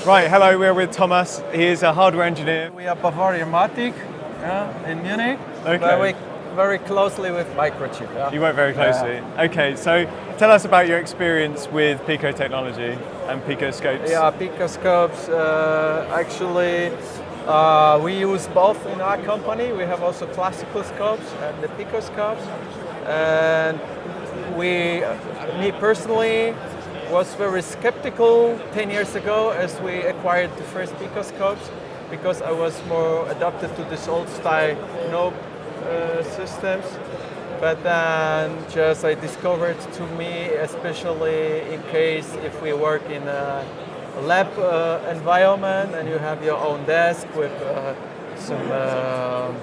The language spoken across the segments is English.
Right, hello, we're with Thomas. He is a hardware engineer. We are Bavariamatic in Munich. Okay. Very closely with Microchip. Yeah. You work very closely. Yeah. Okay, so tell us about your experience with Pico technology and PicoScopes. Yeah, PicoScopes. Actually, we use both in our company. We have also classical scopes and the PicoScopes. And me personally, was very skeptical 10 years ago as we acquired the first PicoScopes, because I was more adapted to this old style knob systems. But then just I discovered, to me, especially in case if we work in a lab environment and you have your own desk with some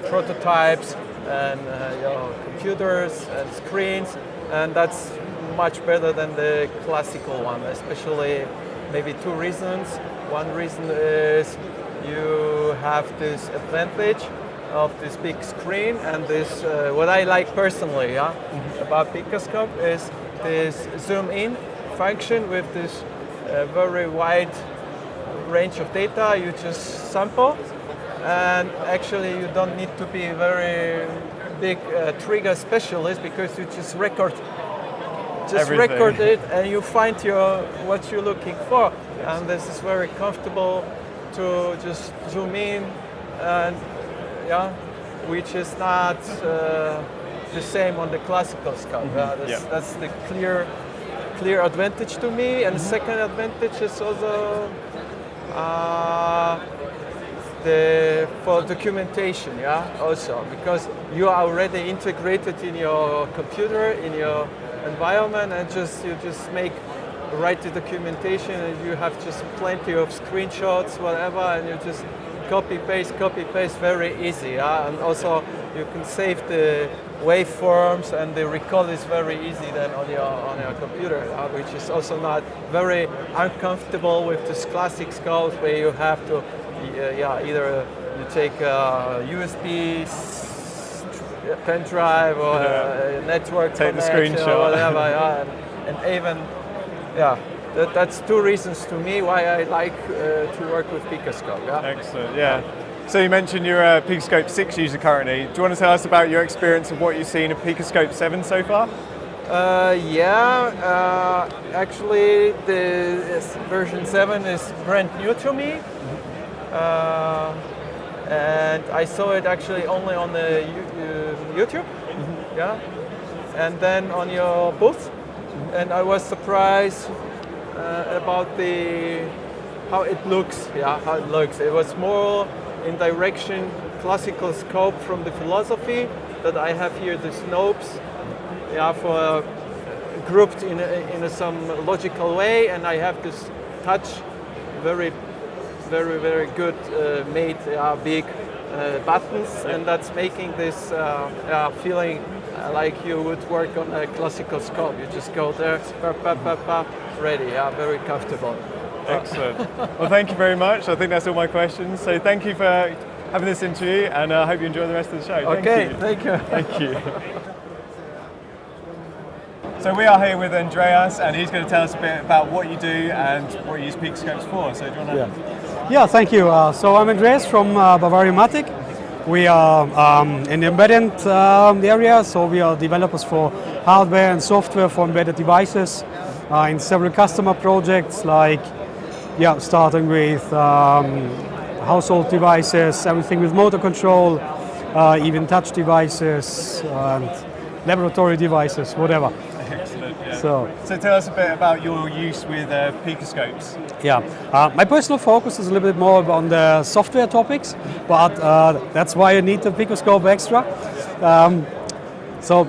prototypes and your computers and screens, and that's much better than the classical one, especially maybe two reasons. One reason is you have this advantage of this big screen, and this what I like personally about PicoScope is this zoom in function with this very wide range of data you just sample, and actually you don't need to be a very big trigger specialist, because you just record it and you find what you're looking for, and this is very comfortable to just zoom in, and which is not the same on the classical scope. That's the clear advantage to me. And the second advantage is also for documentation, also, because you are already integrated in your computer, in your environment, and you just write the documentation, and you have just plenty of screenshots, whatever, and you just copy paste very easy. And also you can save the waveforms, and the recall is very easy then on your computer, which is also not very uncomfortable with this classic scopes, where you have to either you take a USB pen drive or a network take the connection screenshot or whatever, and even that's two reasons to me why I like to work with PicoScope. Excellent. So you mentioned you're a PicoScope 6 user currently. Do you want to tell us about your experience of what you've seen of PicoScope 7 so far? Actually the version 7 is brand new to me. And I saw it actually only on the YouTube, and then on your booth, and I was surprised about how it looks. It was more in direction classical scope from the philosophy that I have here. These knobs, for grouped in some logical way, and I have this touch very good made big buttons, and that's making this feeling like you would work on a classical scope. You just go there, ready, very comfortable. Excellent. Well, thank you very much. I think that's all my questions. So thank you for having this interview, and I hope you enjoy the rest of the show. Okay, thank you. Thank you. So we are here with Andreas, and he's going to tell us a bit about what you do and what you use PicoScopes for. So do you want to... Yeah, thank you. So I'm Andreas from Bavariamatic. We are in the embedded area, so we are developers for hardware and software for embedded devices in several customer projects, like starting with household devices, everything with motor control, even touch devices, and laboratory devices, whatever. Excellent. So tell us a bit about your use with PicoScopes. My personal focus is a little bit more on the software topics, but that's why you need the PicoScope extra. So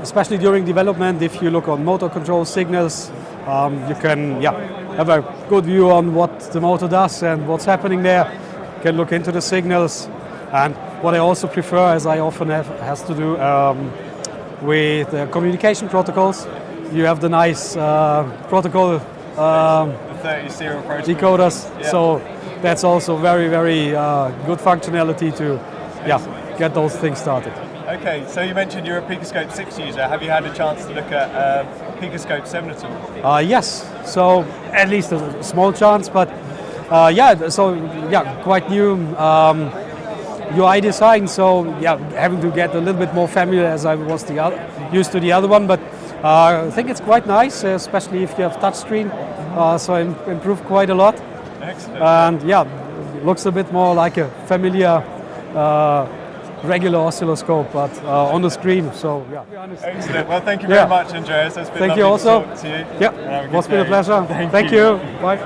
especially during development, if you look on motor control signals, you can have a good view on what the motor does and what's happening there. You can look into the signals, and what I also prefer, as I often has to do with communication protocols. You have the nice protocol the 30 serial protocol decoders, so that's also very good functionality to get those things started. Okay, so you mentioned you're a PicoScope 6 user. Have you had a chance to look at PicoScope 7 at all? Yes, so at least a small chance, but Quite new UI design. So yeah, having to get a little bit more familiar as I was used to the other one, but I think it's quite nice, especially if you have touchscreen. So improved quite a lot. Excellent. And yeah, looks a bit more like a familiar regular oscilloscope, but on the screen. So yeah. Excellent. Well, thank you very much, Andreas. It's been Thank lovely you to also. talk to you. Yeah, it's been a pleasure. Thank you. Bye.